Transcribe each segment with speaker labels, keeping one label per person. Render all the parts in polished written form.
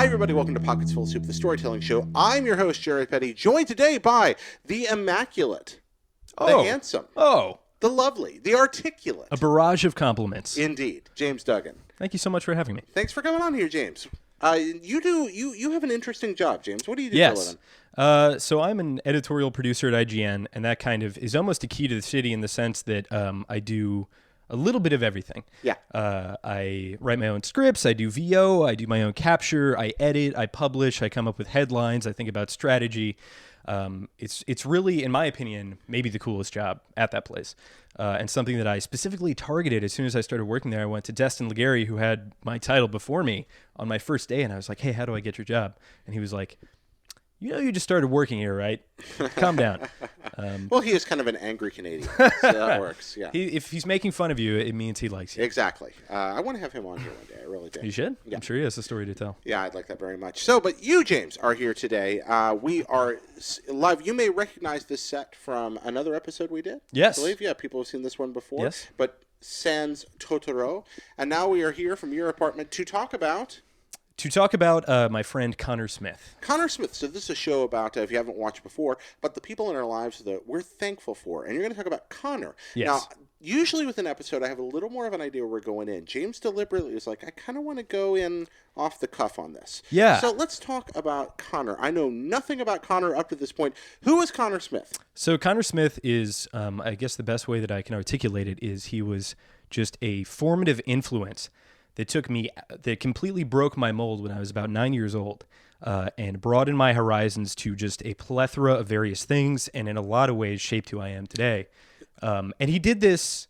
Speaker 1: everybody. Welcome to Pockets Full of Soup, the storytelling show. I'm your host, Jared Petty, joined today by the immaculate, the handsome, the lovely, the articulate.
Speaker 2: A barrage of compliments.
Speaker 1: Indeed. James Duggan.
Speaker 2: Thank you so much for having me.
Speaker 1: Thanks for coming on here, James. You have an interesting job, James. What do you do for a living?
Speaker 2: So I'm an editorial producer at IGN, and that kind of is almost a key to the city in the sense that I do a little bit of everything.
Speaker 1: Yeah.
Speaker 2: I write my own scripts, I do VO, I do my own capture, I edit, I publish, I come up with headlines, I think about strategy. It's really, in my opinion, maybe the coolest job at that place. And something that I specifically targeted as soon as I started working there. I went to Destin Legary, who had my title before me, on my first day, and I was like, hey, how do I get your job? And he was like, you know, you just started working here, right? Calm down.
Speaker 1: Well, he is kind of an angry Canadian, so that works, yeah.
Speaker 2: If he's making fun of you, it means he likes you.
Speaker 1: Exactly. I want to have him on here one day. I really do.
Speaker 2: You should?
Speaker 1: Yeah.
Speaker 2: I'm sure he has a story to tell.
Speaker 1: Yeah, I'd like that very much. So, but you, James, are here today. We are live. You may recognize this set from another episode we did.
Speaker 2: Yes.
Speaker 1: I believe, yeah, people have seen this one before.
Speaker 2: Yes.
Speaker 1: But sans Totoro. And now we are here from your apartment to talk about
Speaker 2: my friend Connor Smith.
Speaker 1: Connor Smith. So this is a show about, if you haven't watched before, but the people in our lives that we're thankful for. And you're going to talk about Connor.
Speaker 2: Yes.
Speaker 1: Now, usually with an episode, I have a little more of an idea where we're going in. James deliberately was like, I kind of want to go in off the cuff on this.
Speaker 2: Yeah.
Speaker 1: So let's talk about Connor. I know nothing about Connor up to this point. Who is Connor Smith?
Speaker 2: So Connor Smith is, I guess the best way that I can articulate it is he was just a formative influence that completely broke my mold when I was about 9 years old, and broadened my horizons to just a plethora of various things, and in a lot of ways shaped who I am today. And he did this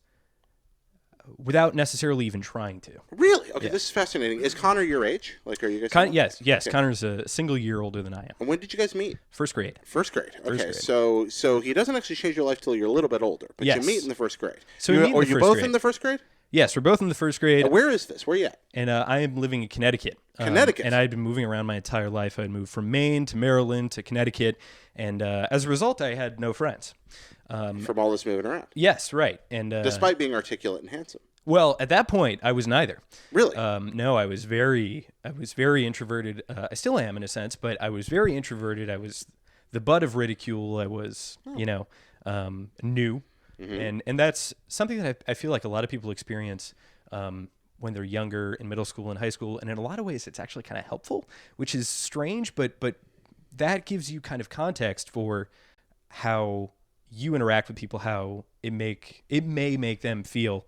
Speaker 2: without necessarily even trying to.
Speaker 1: Really? Okay,
Speaker 2: Yeah.
Speaker 1: This is fascinating. Is Connor your age? Like, are you guys?
Speaker 2: Yes.
Speaker 1: Okay.
Speaker 2: Connor's a single year older than I am.
Speaker 1: And when did you guys meet?
Speaker 2: First grade.
Speaker 1: First grade. Okay,
Speaker 2: First grade.
Speaker 1: so he doesn't actually change your life till you're a little bit older, but
Speaker 2: Yes.
Speaker 1: you meet in the first grade.
Speaker 2: So we meet in the
Speaker 1: Are you
Speaker 2: first
Speaker 1: both
Speaker 2: grade.
Speaker 1: in the first grade?
Speaker 2: Yes, we're both in the first grade.
Speaker 1: Where is this? Where are you at?
Speaker 2: And I am living in Connecticut.
Speaker 1: Connecticut.
Speaker 2: And I had been moving around my entire life. I had moved from Maine to Maryland to Connecticut. And as a result, I had no friends.
Speaker 1: From all this moving around.
Speaker 2: Yes, right. And
Speaker 1: Despite being articulate and handsome.
Speaker 2: well, at that point, I was neither.
Speaker 1: Really?
Speaker 2: No, I was very introverted. I still am in a sense, but I was very introverted. I was the butt of ridicule. I was, new. Mm-hmm. And that's something that I feel like a lot of people experience when they're younger in middle school and high school. And in a lot of ways, it's actually kind of helpful, which is strange, but that gives you kind of context for how you interact with people, how it may make them feel.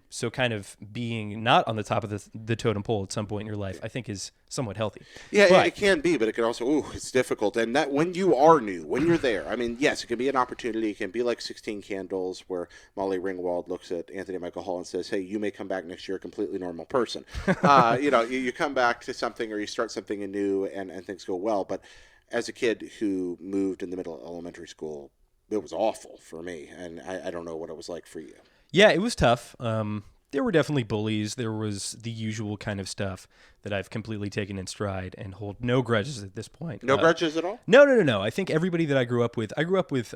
Speaker 2: So kind of being not on the top of the totem pole at some point in your life, I think is somewhat healthy.
Speaker 1: Yeah, it can be, but it can also, it's difficult. And that when you are new, when you're there, I mean, yes, it can be an opportunity. It can be like 16 Candles where Molly Ringwald looks at Anthony Michael Hall and says, hey, you may come back next year a completely normal person. You come back to something or you start something anew and things go well. But as a kid who moved in the middle of elementary school, it was awful for me. And I don't know what it was like for you.
Speaker 2: Yeah, it was tough. There were definitely bullies. There was the usual kind of stuff that I've completely taken in stride and hold no grudges at this point.
Speaker 1: No grudges at all?
Speaker 2: No. I think everybody that I grew up with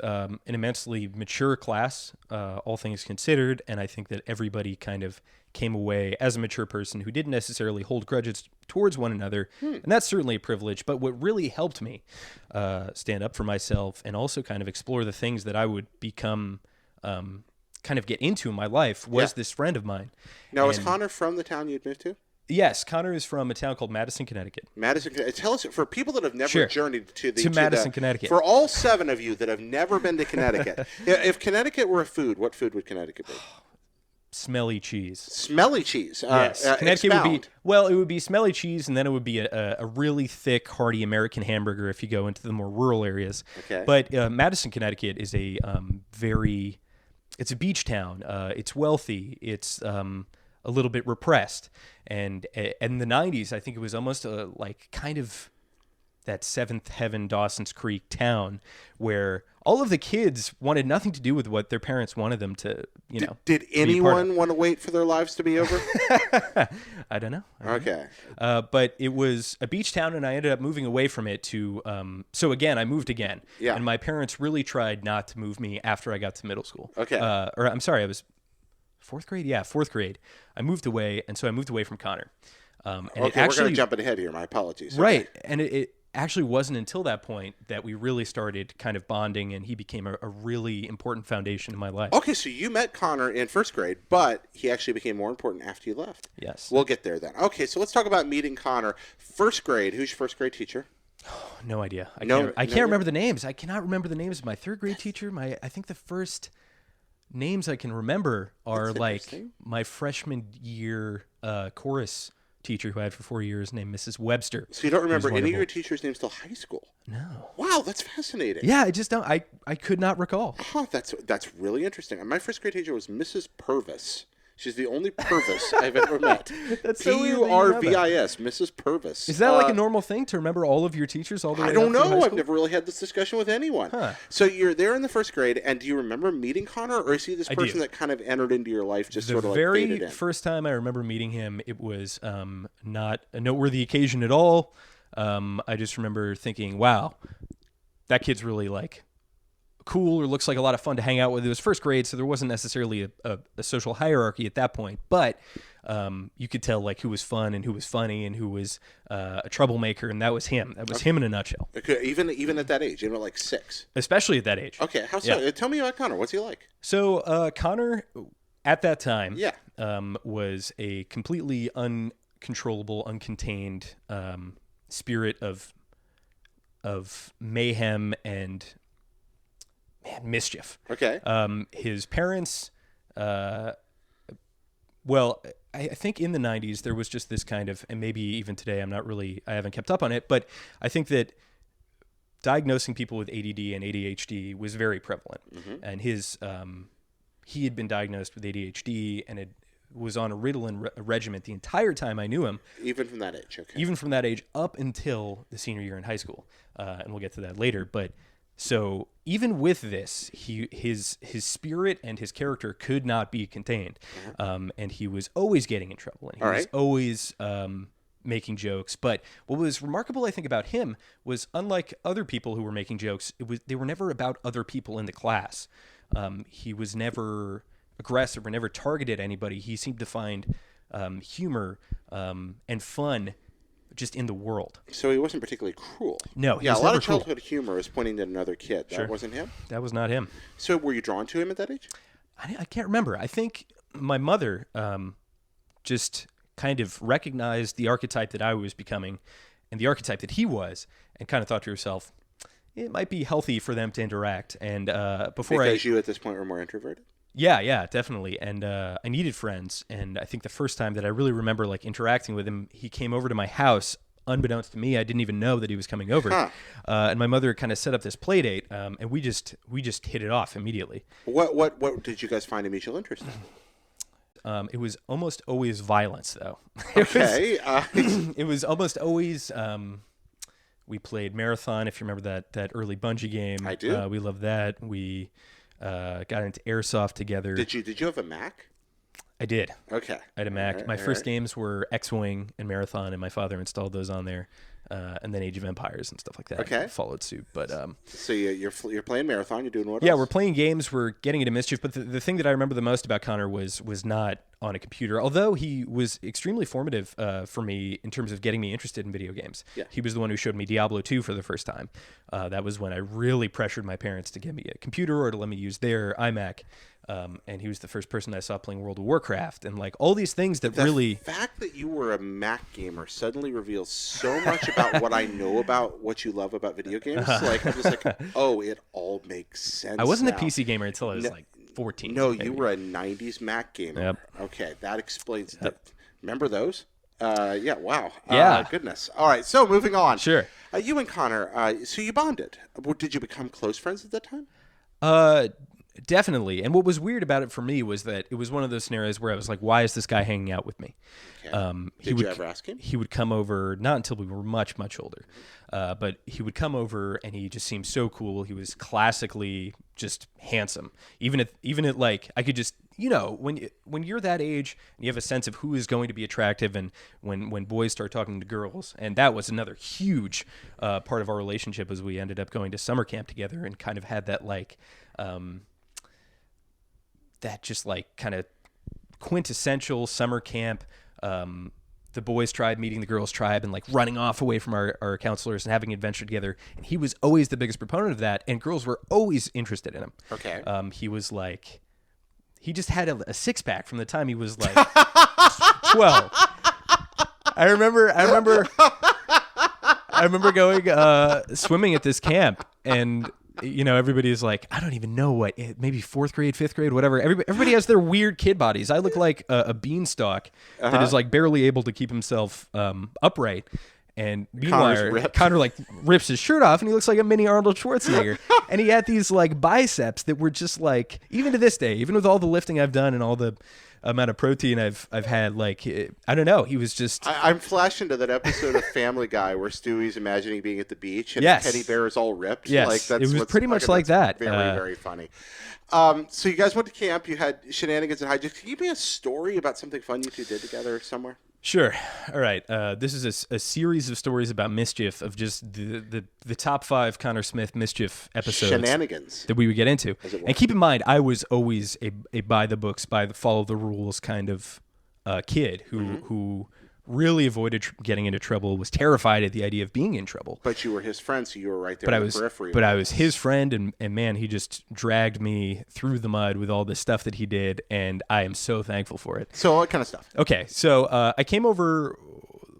Speaker 2: an immensely mature class, all things considered, and I think that everybody kind of came away as a mature person who didn't necessarily hold grudges towards one another, and that's certainly a privilege. But what really helped me stand up for myself and also kind of explore the things that I would become kind of get into in my life was this friend of mine.
Speaker 1: Now, is Connor from the town you'd moved to?
Speaker 2: Yes, Connor is from a town called Madison, Connecticut.
Speaker 1: Madison, tell us, for people that have never journeyed to
Speaker 2: Madison, Connecticut.
Speaker 1: For all 7 of you that have never been to Connecticut, if Connecticut were a food, what food would Connecticut be?
Speaker 2: Smelly cheese.
Speaker 1: Smelly cheese.
Speaker 2: Yes. Connecticut it would be smelly cheese, and then it would be a really thick, hearty American hamburger if you go into the more rural areas.
Speaker 1: Okay.
Speaker 2: But Madison, Connecticut is it's a beach town. It's wealthy. It's a little bit repressed. And in the 90s, I think it was almost like kind of that Seventh Heaven, Dawson's Creek town where all of the kids wanted nothing to do with what their parents wanted them to,
Speaker 1: Did anyone want to wait for their lives to be over?
Speaker 2: I don't know.
Speaker 1: Okay.
Speaker 2: But it was a beach town, and I ended up moving away from it to, so again, I moved again.
Speaker 1: Yeah.
Speaker 2: And my parents really tried not to move me after I got to middle school.
Speaker 1: Okay.
Speaker 2: I'm sorry, I was fourth grade? Yeah, fourth grade. I moved away, and so I moved away from Connor. And it
Speaker 1: Okay, we're
Speaker 2: actually,
Speaker 1: going to jump ahead here. My apologies.
Speaker 2: right.
Speaker 1: Okay.
Speaker 2: And it actually wasn't until that point that we really started kind of bonding, and he became a really important foundation in my life.
Speaker 1: Okay, so you met Connor in first grade, but he actually became more important after you left.
Speaker 2: Yes.
Speaker 1: We'll get there then. Okay, so let's talk about meeting Connor. First grade, who's your first grade teacher?
Speaker 2: No idea. I
Speaker 1: No-
Speaker 2: can't
Speaker 1: no-
Speaker 2: remember the names. I cannot remember the names of my third grade teacher. I think the first names I can remember are
Speaker 1: That's
Speaker 2: like
Speaker 1: interesting.
Speaker 2: my freshman year chorus teacher who I had for 4 years named Mrs. Webster.
Speaker 1: So you don't remember any of
Speaker 2: wonderful.
Speaker 1: your teachers' names till high school?
Speaker 2: No.
Speaker 1: Wow, that's fascinating.
Speaker 2: Yeah, I just don't. I could not recall.
Speaker 1: Huh, that's really interesting. And my first grade teacher was Mrs. Purvis. She's the only Purvis I've ever met.
Speaker 2: That's so weird that you know that.
Speaker 1: Purvis, Mrs. Purvis.
Speaker 2: Is that like a normal thing to remember all of your teachers all the way
Speaker 1: I don't
Speaker 2: up through high
Speaker 1: know. I've
Speaker 2: school?
Speaker 1: never really had this discussion with anyone.
Speaker 2: Huh.
Speaker 1: So you're there in the first grade, and do you remember meeting Connor, or is he this
Speaker 2: I
Speaker 1: person
Speaker 2: do.
Speaker 1: that kind of entered into your life, just
Speaker 2: The
Speaker 1: sort of like
Speaker 2: very
Speaker 1: faded in?
Speaker 2: first time I remember meeting him, it was not a noteworthy occasion at all. I just remember thinking, wow, that kid's really like cool or looks like a lot of fun to hang out with. It was first grade, so there wasn't necessarily a social hierarchy at that point, but you could tell like who was fun and who was funny and who was a troublemaker, and that was him. That was him in a nutshell,
Speaker 1: Okay, even at that age, even at like 6.
Speaker 2: especially at that age.
Speaker 1: Okay, how so?
Speaker 2: Yeah.
Speaker 1: Tell me about Connor. What's he like?
Speaker 2: So Connor, at that time,
Speaker 1: Yeah.
Speaker 2: was a completely uncontrollable, uncontained spirit of mayhem and mischief.
Speaker 1: Okay.
Speaker 2: His parents, well, I think in the 90s there was just this kind of, and maybe even today I haven't kept up on it, but I think that diagnosing people with ADD and ADHD was very prevalent. And he had been diagnosed with ADHD and was on a Ritalin regimen the entire time I knew him.
Speaker 1: Even from that age. Okay.
Speaker 2: Even from that age up until the senior year in high school, and we'll get to that later. But so even with this, his spirit and his character could not be contained, and he was always getting in trouble, and he was always making jokes. But what was remarkable, I think, about him was, unlike other people who were making jokes, they were never about other people in the class. He was never aggressive or never targeted anybody. He seemed to find humor and fun just in the world.
Speaker 1: So he wasn't particularly cruel.
Speaker 2: No, he
Speaker 1: Yeah,
Speaker 2: was
Speaker 1: a lot
Speaker 2: never
Speaker 1: of childhood humor is pointing at another kid. That
Speaker 2: Sure.
Speaker 1: wasn't him?
Speaker 2: That was not him.
Speaker 1: So were you drawn to him at that age?
Speaker 2: I can't remember. I think my mother just kind of recognized the archetype that I was becoming and the archetype that he was, and kind of thought to herself, it might be healthy for them to interact. And
Speaker 1: Because you at this point were more introverted?
Speaker 2: Yeah, definitely. And I needed friends. And I think the first time that I really remember like interacting with him, he came over to my house. Unbeknownst to me, I didn't even know that he was coming over.
Speaker 1: Huh.
Speaker 2: And my mother kind of set up this play date, and we just hit it off immediately.
Speaker 1: What did you guys find a mutual interest in?
Speaker 2: It was almost always violence, though.
Speaker 1: Okay.
Speaker 2: It was almost always. We played Marathon, if you remember that early Bungie game.
Speaker 1: I do.
Speaker 2: We loved that. We got into airsoft together.
Speaker 1: Did you have a Mac?
Speaker 2: I did.
Speaker 1: Okay.
Speaker 2: I had a Mac.
Speaker 1: All right,
Speaker 2: My
Speaker 1: all
Speaker 2: first
Speaker 1: right.
Speaker 2: games were X-Wing and Marathon, and my father installed those on there, and then Age of Empires and stuff like that.
Speaker 1: Okay.
Speaker 2: Followed suit, but
Speaker 1: So you're playing Marathon. You're doing what
Speaker 2: yeah,
Speaker 1: else?
Speaker 2: we're playing games. We're getting into mischief. But the thing that I remember the most about Connor was not on a computer, although he was extremely formative for me in terms of getting me interested in video games.
Speaker 1: Yeah.
Speaker 2: He was the one who showed me Diablo 2 for the first time. That was when I really pressured my parents to get me a computer or to let me use their iMac. And he was the first person I saw playing World of Warcraft, and like all these things that really.
Speaker 1: The fact that you were a Mac gamer suddenly reveals so much about what I know about what you love about video games. Like I'm just like, oh, it all makes sense.
Speaker 2: I wasn't
Speaker 1: now.
Speaker 2: a PC gamer until I was like 14.
Speaker 1: No,
Speaker 2: maybe.
Speaker 1: you were a '90s Mac gamer.
Speaker 2: Yep.
Speaker 1: Okay, that explains that. Remember those? Yeah. Wow.
Speaker 2: Yeah.
Speaker 1: Goodness. All right. So moving on.
Speaker 2: Sure.
Speaker 1: You and Connor. So you bonded. Did you become close friends at that time?
Speaker 2: Definitely. And what was weird about it for me was that it was one of those scenarios where I was like, why is this guy hanging out with me?
Speaker 1: Okay. Did you ever ask him?
Speaker 2: He would come over, not until we were much, much older, but he would come over and he just seemed so cool. He was classically just handsome. Even at like, I could just, when you're that age and you have a sense of who is going to be attractive, and when boys start talking to girls, and that was another huge part of our relationship, as we ended up going to summer camp together and kind of had that like, that just like kind of quintessential summer camp the boys' tribe meeting the girls' tribe and like running off away from our counselors and having an adventure together. And he was always the biggest proponent of that, and girls were always interested in him.
Speaker 1: Okay.
Speaker 2: He was like, he just had a six pack from the time he was like 12. I remember going swimming at this camp, and everybody's like, I don't even know what, maybe fourth grade, fifth grade, whatever. Everybody has their weird kid bodies. I look like a beanstalk that is like barely able to keep himself upright. And meanwhile, Connor like rips his shirt off and he looks like a mini Arnold Schwarzenegger. And he had these like biceps that were just like, even to this day, even with all the lifting I've done and all the amount of protein I've had, like, I don't know, he was just...
Speaker 1: I'm flashing to that episode of Family Guy where Stewie's imagining being at the beach and
Speaker 2: yes.
Speaker 1: the teddy bear is all ripped.
Speaker 2: Yes,
Speaker 1: like, that's
Speaker 2: it was pretty much like that.
Speaker 1: Very, very funny. So you guys went to camp, you had shenanigans and hijinks. Can you give me a story about something fun you two did together somewhere?
Speaker 2: Sure. All right. This is a series of stories about mischief, of just the top 5 Connor Smith mischief episodes.
Speaker 1: Shenanigans.
Speaker 2: That we would get into. And keep in mind, I was always a by the books, follow the rules kind of kid who really avoided getting into trouble, was terrified at the idea of being in trouble.
Speaker 1: But you were his friend, so you were right there in the periphery.
Speaker 2: But I was his friend, and man, he just dragged me through the mud with all the stuff that he did, and I am so thankful for it.
Speaker 1: So what kind of stuff?
Speaker 2: Okay, so I came over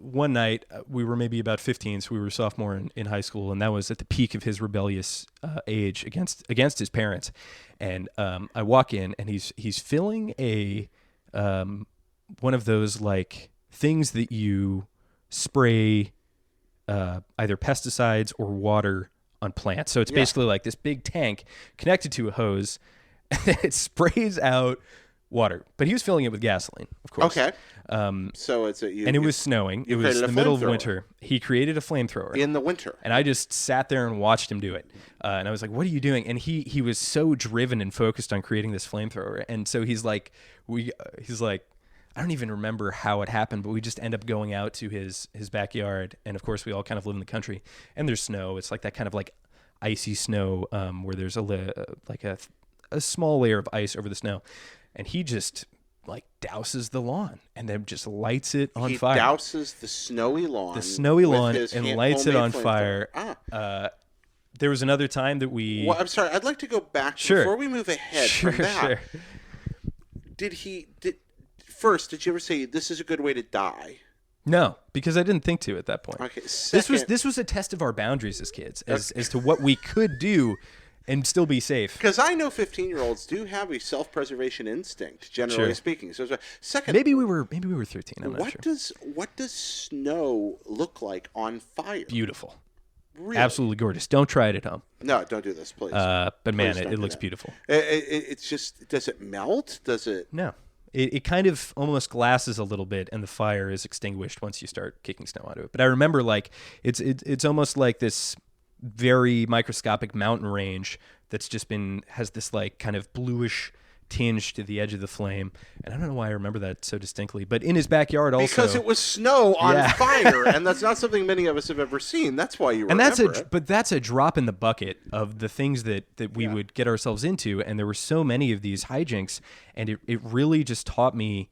Speaker 2: one night. We were maybe about 15, so we were sophomore in high school, and that was at the peak of his rebellious age against his parents. And I walk in, and he's filling a one of those like things that you spray either pesticides or water on plants. So it's basically like this big tank connected to a hose, and it sprays out water. But he was filling it with gasoline, of course.
Speaker 1: Okay. So it's
Speaker 2: it was snowing. It was the middle of winter. He created a flamethrower
Speaker 1: in the winter,
Speaker 2: and I just sat there and watched him do it. And I was like, "What are you doing?" And he was so driven and focused on creating this flamethrower. And so he's like, I don't even remember how it happened, but we just end up going out to his backyard. And of course we all kind of live in the country, and there's snow. It's like that kind of like icy snow, where there's a small layer of ice over the snow. And he just like douses the lawn and then just lights it on fire.
Speaker 1: He douses the snowy lawn.
Speaker 2: And lights it on fire. There was another time that we...
Speaker 1: Well, I'm sorry. I'd like to go back before we move ahead from that. Sure. First, did you ever say this is a good way to die?
Speaker 2: No, because I didn't think to at that point.
Speaker 1: Okay. Second,
Speaker 2: this was a test of our boundaries as kids, as to what we could do and still be safe.
Speaker 1: Because I know 15-year-olds do have a self-preservation instinct, generally speaking. So, second,
Speaker 2: maybe we were 13. I'm not sure.
Speaker 1: What does snow look like on fire?
Speaker 2: Beautiful.
Speaker 1: Really?
Speaker 2: Absolutely gorgeous. Don't try it at home.
Speaker 1: No, don't do this, please.
Speaker 2: But man, it looks beautiful.
Speaker 1: It's just, does it melt? Does it?
Speaker 2: No. It kind of almost glasses a little bit, and the fire is extinguished once you start kicking snow onto it. But I remember, like, it's almost like this very microscopic mountain range that's just has this like kind of bluish tinge to the edge of the flame, and I don't know why I remember that so distinctly. But in his backyard, also
Speaker 1: because it was snow on fire, and that's not something many of us have ever seen. That's why you remember it.
Speaker 2: But that's a drop in the bucket of the things that we would get ourselves into, and there were so many of these hijinks, and it really just taught me.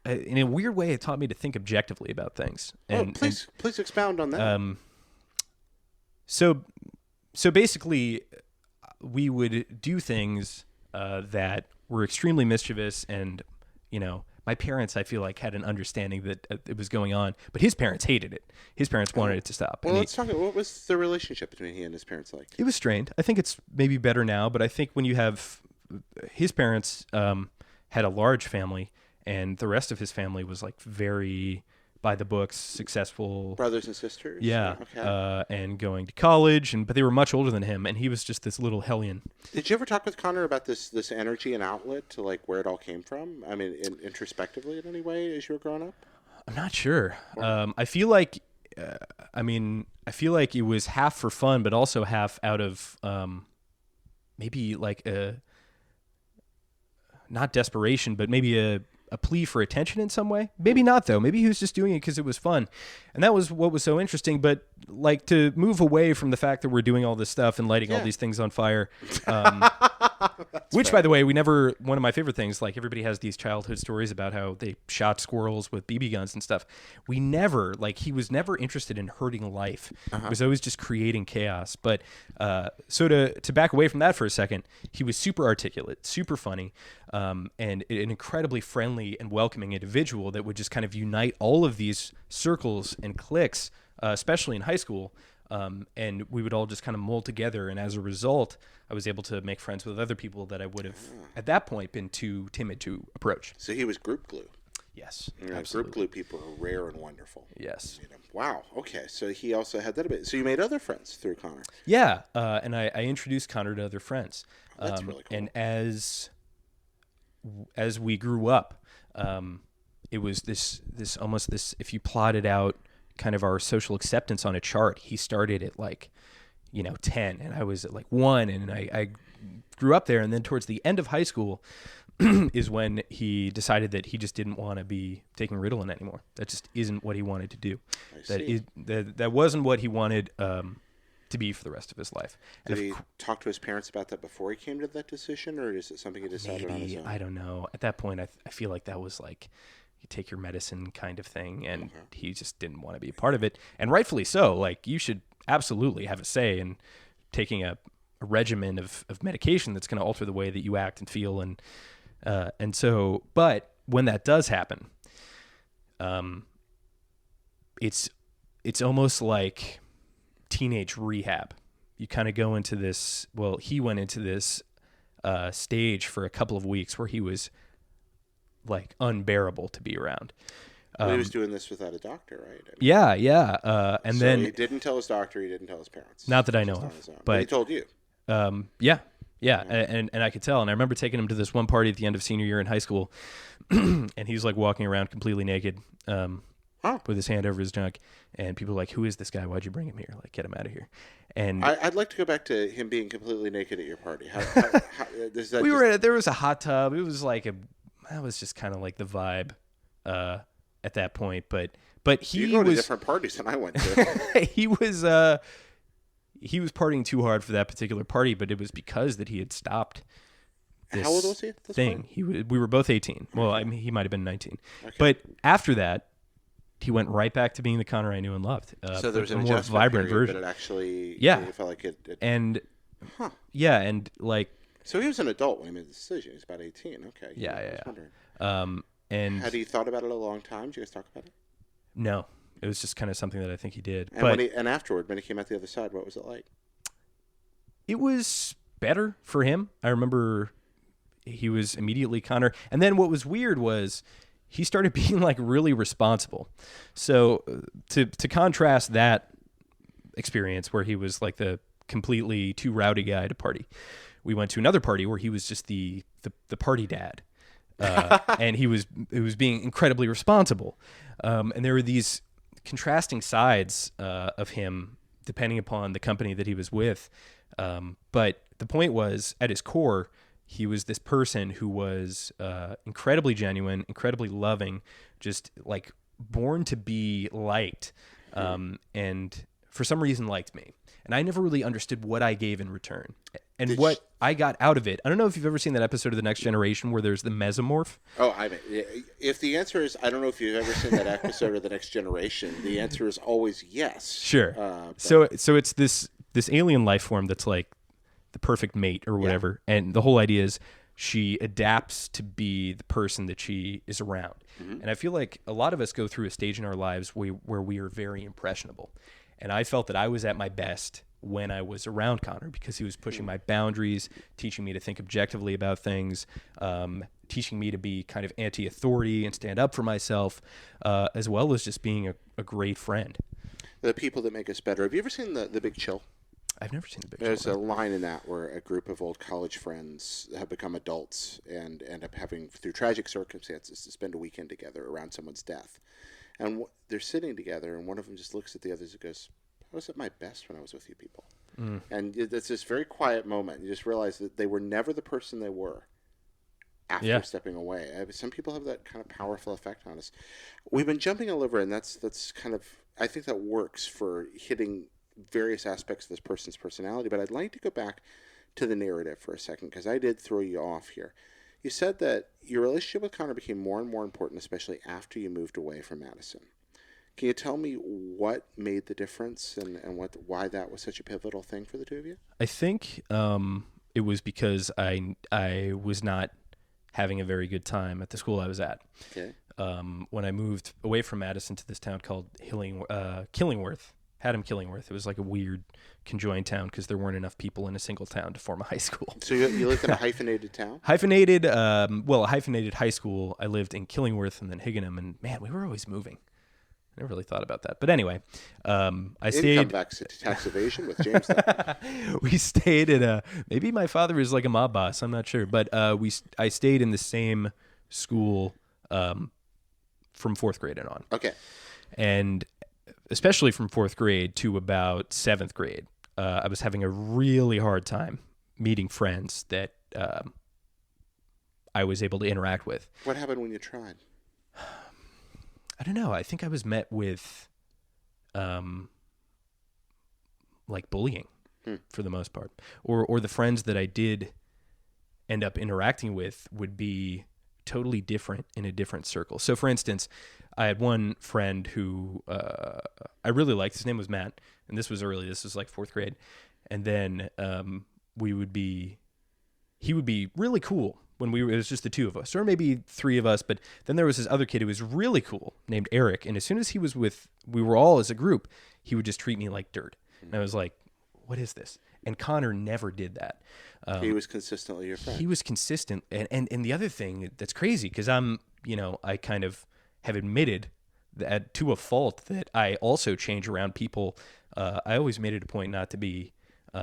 Speaker 2: In a weird way, it taught me to think objectively about things. And,
Speaker 1: please expound on that.
Speaker 2: So basically, we would do things that were extremely mischievous, and my parents, I feel like, had an understanding that it was going on, but his parents hated it. His parents wanted it to stop.
Speaker 1: Well, let's talk. What was the relationship between he and his parents like?
Speaker 2: It was strained. I think it's maybe better now, but I think when you have his parents had a large family, and the rest of his family was like very by the books, successful
Speaker 1: brothers and sisters.
Speaker 2: Yeah,
Speaker 1: okay.
Speaker 2: And going to college, but they were much older than him, and he was just this little hellion.
Speaker 1: Did you ever talk with Connor about this energy and outlet, to like where it all came from? I mean, introspectively in any way as you were growing up?
Speaker 2: I'm not sure. I feel like, it was half for fun, but also half out of maybe like not desperation, but maybe a plea for attention in some way. Maybe not, though. Maybe he was just doing it because it was fun. And that was what was so interesting. But like, to move away from the fact that we're doing all this stuff and lighting all these things on fire, Which, by the way, one of my favorite things, like everybody has these childhood stories about how they shot squirrels with BB guns and stuff. He was never interested in hurting life. He was always just creating chaos. But so to back away from that for a second, he was super articulate, super funny, and an incredibly friendly and welcoming individual that would just kind of unite all of these circles and cliques, especially in high school. And we would all just kind of mold together. And as a result, I was able to make friends with other people that I would have, at that point, been too timid to approach.
Speaker 1: So he was group glue.
Speaker 2: Yes,
Speaker 1: Group glue people are rare and wonderful.
Speaker 2: Yes.
Speaker 1: Wow. Okay. So he also had that a bit. So you made other friends through Connor.
Speaker 2: Yeah. And I introduced Connor to other friends.
Speaker 1: That's really cool.
Speaker 2: And as we grew up, it was this almost this, if you plotted out kind of our social acceptance on a chart, he started at 10 and I was at 1, and I grew up there. And then towards the end of high school is when he decided that he just didn't want to be taking Ritalin anymore. That just isn't what he wanted to do. That wasn't what he wanted to be for the rest of his life.
Speaker 1: Did he talk to his parents about that before he came to that decision, or is it something he decided on his own?
Speaker 2: I don't know. At that point, I feel like that was you take your medicine kind of thing, and he just didn't want to be a part of it, and rightfully so. You should absolutely have a say in taking a regimen of medication that's going to alter the way that you act and feel, and so. But when that does happen, it's almost like teenage rehab. You kind of go into this. Well, he went into this stage for a couple of weeks where he was unbearable to be around.
Speaker 1: He was doing this without a doctor, right?
Speaker 2: Yeah. And
Speaker 1: so
Speaker 2: then
Speaker 1: he didn't tell his doctor. He didn't tell his parents.
Speaker 2: Not that I know of,
Speaker 1: but he told you.
Speaker 2: Yeah. And I could tell. And I remember taking him to this one party at the end of senior year in high school, and he's walking around completely naked, with his hand over his junk, and people were "Who is this guy? Why'd you bring him here? Get him out of here." And
Speaker 1: I'd like to go back to him being completely naked at your party. How
Speaker 2: there was a hot tub. It was that was just kind of the vibe at that point. But he
Speaker 1: You're going
Speaker 2: was
Speaker 1: to different parties than I went to.
Speaker 2: he was partying too hard for that particular party, but it was because that he had stopped.
Speaker 1: How old was he at this point?
Speaker 2: We were both 18. Well, I mean, he might have been 19.
Speaker 1: Okay.
Speaker 2: But after that, he went right back to being the Connor I knew and loved.
Speaker 1: So there was a
Speaker 2: more vibrant
Speaker 1: period,
Speaker 2: version.
Speaker 1: but it actually,
Speaker 2: you
Speaker 1: felt like it.
Speaker 2: And
Speaker 1: huh.
Speaker 2: Yeah, and
Speaker 1: So he was an adult when he made the decision. He was about 18. Okay.
Speaker 2: Yeah.
Speaker 1: Wondering.
Speaker 2: And
Speaker 1: had he thought about it a long time? Did you guys talk about it?
Speaker 2: No, it was just kind of something that I think he did.
Speaker 1: And and afterward, when he came out the other side, what was it like?
Speaker 2: It was better for him. I remember he was immediately Connor. And then what was weird was he started being really responsible. So to contrast that experience where he was the completely too rowdy guy to party, we went to another party where he was just the party dad. And he was being incredibly responsible. And there were these contrasting sides of him depending upon the company that he was with. But the point was, at his core, he was this person who was incredibly genuine, incredibly loving, just born to be liked, and for some reason liked me. And I never really understood what I gave in return and what I got out of it. I don't know if you've ever seen that episode of The Next Generation where there's the mesomorph.
Speaker 1: Oh, I mean, if the answer is I don't know if you've ever seen that episode of The Next Generation, the answer is always yes.
Speaker 2: Sure. So it's this alien life form that's the perfect mate or whatever. Yeah. And the whole idea is she adapts to be the person that she is around. Mm-hmm. And I feel like a lot of us go through a stage in our lives where we are very impressionable. And I felt that I was at my best when I was around Connor because he was pushing my boundaries, teaching me to think objectively about things, teaching me to be kind of anti-authority and stand up for myself, as well as just being a great friend.
Speaker 1: The people that make us better. Have you ever seen The Big Chill?
Speaker 2: I've never seen The Big Chill.
Speaker 1: There's a line in that where a group of old college friends have become adults and end up having, through tragic circumstances, to spend a weekend together around someone's death. And they're sitting together, and one of them just looks at the others and goes, I was at my best when I was with you people. Mm. And it's this very quiet moment. You just realize that they were never the person they were after stepping away. Some people have that kind of powerful effect on us. We've been jumping all over, and that's kind of, I think that works for hitting various aspects of this person's personality. But I'd like to go back to the narrative for a second, because I did throw you off here. You said that your relationship with Connor became more and more important, especially after you moved away from Madison. Can you tell me what made the difference and why that was such a pivotal thing for the two of you?
Speaker 2: I think it was because I was not having a very good time at the school I was at.
Speaker 1: Okay.
Speaker 2: When I moved away from Madison to this town called Killingworth, Killingworth. It was like a weird conjoined town because there weren't enough people in a single town to form a high school.
Speaker 1: So you lived in a hyphenated town?
Speaker 2: A hyphenated high school. I lived in Killingworth and then Higginham, and man, we were always moving. I never really thought about that. But anyway, I stayed...
Speaker 1: Income tax evasion with James.
Speaker 2: We stayed at maybe my father was like a mob boss. I'm not sure. But I stayed in the same school from fourth grade and on.
Speaker 1: Okay.
Speaker 2: And especially from fourth grade to about seventh grade, I was having a really hard time meeting friends that I was able to interact with.
Speaker 1: What happened when you tried?
Speaker 2: I don't know. I think I was met with like bullying for the most part. Or the friends that I did end up interacting with would be totally different in a different circle. So for instance, I had one friend who I really liked. His name was Matt, and this was like fourth grade. And then he would be really cool when it was just the two of us, or maybe three of us. But then there was this other kid who was really cool named Eric. And as soon as we were all as a group, he would just treat me like dirt. And I was like, what is this? And Connor never did that.
Speaker 1: He was consistently your friend.
Speaker 2: He was consistent. And the other thing that's crazy, because I kind of have admitted that to a fault that I also change around people. I always made it a point not to be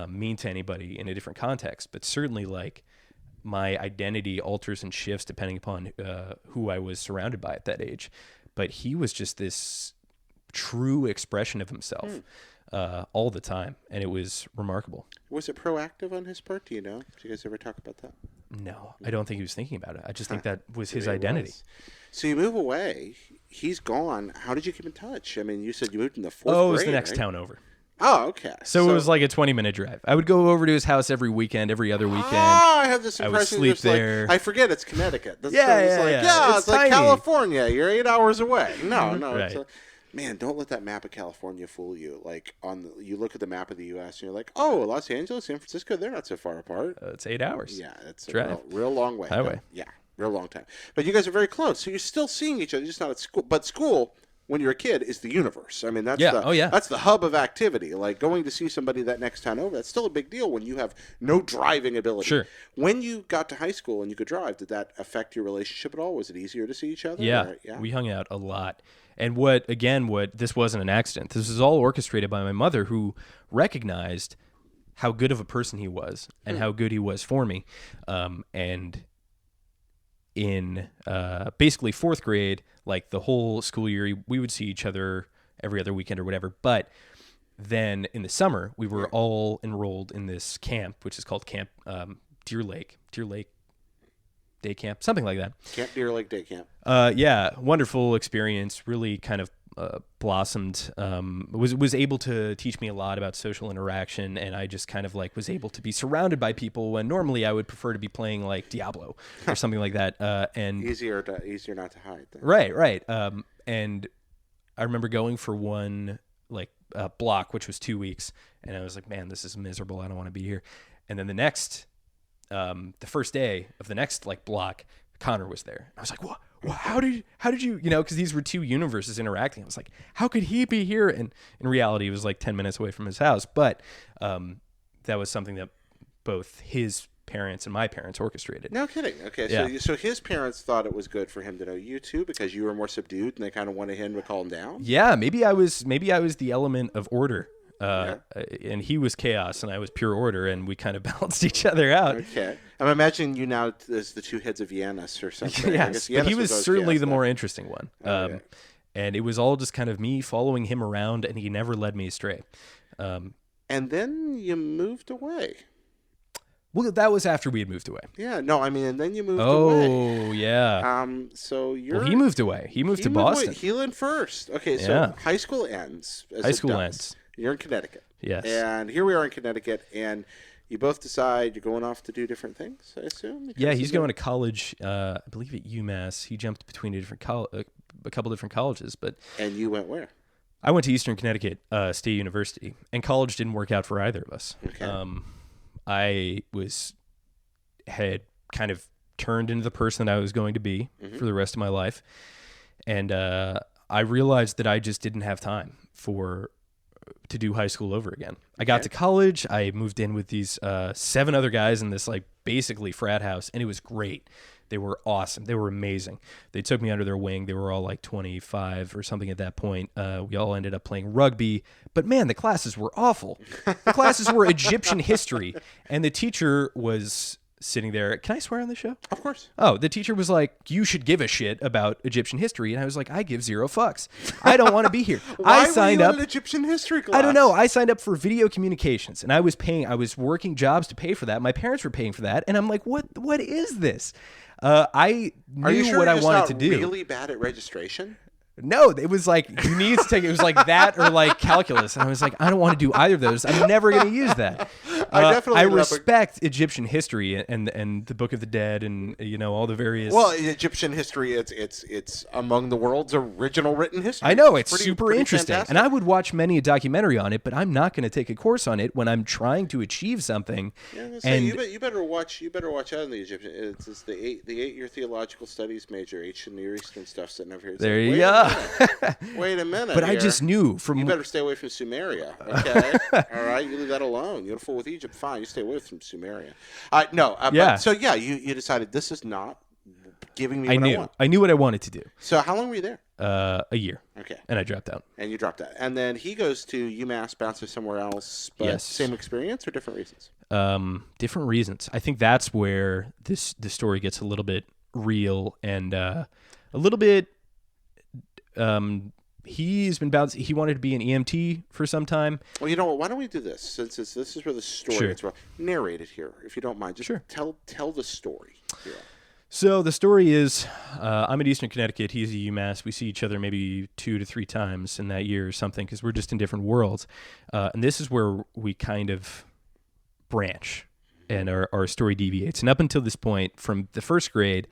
Speaker 2: mean to anybody in a different context, but certainly like my identity alters and shifts depending upon who I was surrounded by at that age. But he was just this true expression of himself all the time, and it was remarkable.
Speaker 1: Was it proactive on his part? Do you know? Did you guys ever talk about that?
Speaker 2: No, I don't think he was thinking about it. I just think that was his identity.
Speaker 1: So you move away. He's gone. How did you keep in touch? I mean, you said you moved in the fourth grade.
Speaker 2: Oh, it was the next town over.
Speaker 1: Oh, okay.
Speaker 2: So it was like a 20-minute drive. I would go over to his house every other weekend.
Speaker 1: I have this impression.
Speaker 2: I would sleep there.
Speaker 1: I forget it's Connecticut.
Speaker 2: It's
Speaker 1: like
Speaker 2: tiny.
Speaker 1: California. You're 8 hours away. No.
Speaker 2: Right.
Speaker 1: Man, don't let that map of California fool you. Like you look at the map of the U.S. and you're like, oh, Los Angeles, San Francisco, they're not so far apart.
Speaker 2: It's 8 hours.
Speaker 1: Yeah, it's
Speaker 2: drive.
Speaker 1: a real long way.
Speaker 2: Highway.
Speaker 1: Yeah, real long time. But you guys are very close, so you're still seeing each other, just not at school. But school, when you're a kid, is the universe. I mean, that's that's the hub of activity. Like going to see somebody that next town over, that's still a big deal when you have no driving ability.
Speaker 2: Sure.
Speaker 1: When you got to high school and you could drive, did that affect your relationship at all? Was it easier to see each other?
Speaker 2: Yeah. We hung out a lot. And this wasn't an accident. This was all orchestrated by my mother, who recognized how good of a person he was and how good he was for me. And in basically fourth grade, like the whole school year, we would see each other every other weekend or whatever. But then in the summer, we were all enrolled in this camp, which is called Camp Deer Lake Day Camp, something like that.
Speaker 1: Camp Deer Lake Day Camp.
Speaker 2: Wonderful experience. Really kind of blossomed. Was able to teach me a lot about social interaction, and I just kind of like was able to be surrounded by people when normally I would prefer to be playing like Diablo or something like that. And
Speaker 1: easier not to hide. Then.
Speaker 2: Right. And I remember going for one like block, which was 2 weeks, and I was like, man, this is miserable. I don't want to be here. And then the first day of the next like block, Connor was there. I was like, what? How did you, because these were two universes interacting. I was like, how could he be here? And in reality, it was like 10 minutes away from his house. But that was something that both his parents and my parents orchestrated.
Speaker 1: No kidding. Okay,
Speaker 2: yeah.
Speaker 1: So his parents thought it was good for him to know you too because you were more subdued, and they kind of wanted him to calm down.
Speaker 2: Yeah, maybe I was the element of order. And he was chaos and I was pure order, and we kind of balanced each other out.
Speaker 1: Okay. I'm imagining you now as the two heads of Janus or something.
Speaker 2: Yes, but he was certainly the more interesting one. And it was all just kind of me following him around, and he never led me astray.
Speaker 1: And then you moved away.
Speaker 2: Well, that was after we had moved away.
Speaker 1: Yeah, no, I mean, and then you moved away.
Speaker 2: Oh, yeah.
Speaker 1: So you're...
Speaker 2: Well, he moved away. He moved to Boston.
Speaker 1: He went first. Okay, so high school ends.
Speaker 2: High school ends.
Speaker 1: You're in Connecticut.
Speaker 2: Yes.
Speaker 1: And here we are in Connecticut, and you both decide you're going off to do different things, I assume?
Speaker 2: Yeah, he's going to college, I believe at UMass. He jumped between a couple different colleges.
Speaker 1: And you went where?
Speaker 2: I went to Eastern Connecticut State University, and college didn't work out for either of us.
Speaker 1: Okay.
Speaker 2: I had kind of turned into the person that I was going to be for the rest of my life. And I realized that I just didn't have time to do high school over again. I got to college. I moved in with these 7 other guys in this like basically frat house, and it was great. They were awesome. They were amazing. They took me under their wing. They were all like 25 or something at that point. We all ended up playing rugby. But man, the classes were awful. The classes were Egyptian history, and the teacher was sitting there. Can I swear on the show?
Speaker 1: Of course.
Speaker 2: Oh, the teacher was like, you should give a shit about Egyptian history. And I was like, I give 0 fucks. I don't want to be here.
Speaker 1: Why
Speaker 2: I signed
Speaker 1: were you
Speaker 2: up
Speaker 1: in an Egyptian history class?
Speaker 2: I don't know. I signed up for video communications, and I was working jobs to pay for that. My parents were paying for that. And I'm like, what is this? I knew
Speaker 1: Are you sure
Speaker 2: what
Speaker 1: you're
Speaker 2: I
Speaker 1: just
Speaker 2: wanted
Speaker 1: not
Speaker 2: to do.
Speaker 1: really bad at registration?
Speaker 2: No, it was like, you need to take it. It was like that or like calculus. And I was like, I don't want to do either of those. I'm never going to use that. I respect Egyptian history and the Book of the Dead and, all the various.
Speaker 1: Well, Egyptian history, it's among the world's original written history.
Speaker 2: I know, it's super interesting.
Speaker 1: Fantastic.
Speaker 2: And I would watch many a documentary on it, but I'm not going to take a course on it when I'm trying to achieve something.
Speaker 1: Yeah,
Speaker 2: and
Speaker 1: you better watch out on the Egyptian. It's the 8-year theological studies major, ancient Near Eastern stuff sitting over here. It's
Speaker 2: there
Speaker 1: like,
Speaker 2: you go.
Speaker 1: Wait a minute.
Speaker 2: But
Speaker 1: here.
Speaker 2: I just knew from.
Speaker 1: You better stay away from Sumeria. Okay. All right. You leave that alone. You're fool with Egypt. Fine. You stay away from Sumeria.
Speaker 2: Yeah.
Speaker 1: You decided this is not giving me what I want.
Speaker 2: I knew what I wanted to do.
Speaker 1: So how long were you there?
Speaker 2: A year.
Speaker 1: Okay.
Speaker 2: And I dropped out.
Speaker 1: And you dropped out. And then he goes to UMass, bounces somewhere else. But
Speaker 2: Yes.
Speaker 1: Same experience or different reasons?
Speaker 2: Different reasons. I think that's where the story gets a little bit real and a little bit. He's been bounced. He wanted to be an EMT for some time.
Speaker 1: Well, you know what? Why don't we do this? Since this is where the story
Speaker 2: Sure.
Speaker 1: gets narrate it here, if you don't mind. Just
Speaker 2: Sure.
Speaker 1: tell the story. Yeah.
Speaker 2: So the story is, I'm at Eastern Connecticut. He's at UMass. We see each other maybe 2 to 3 times in that year or something because we're just in different worlds. And this is where we kind of branch and our story deviates. And up until this point, from the first grade,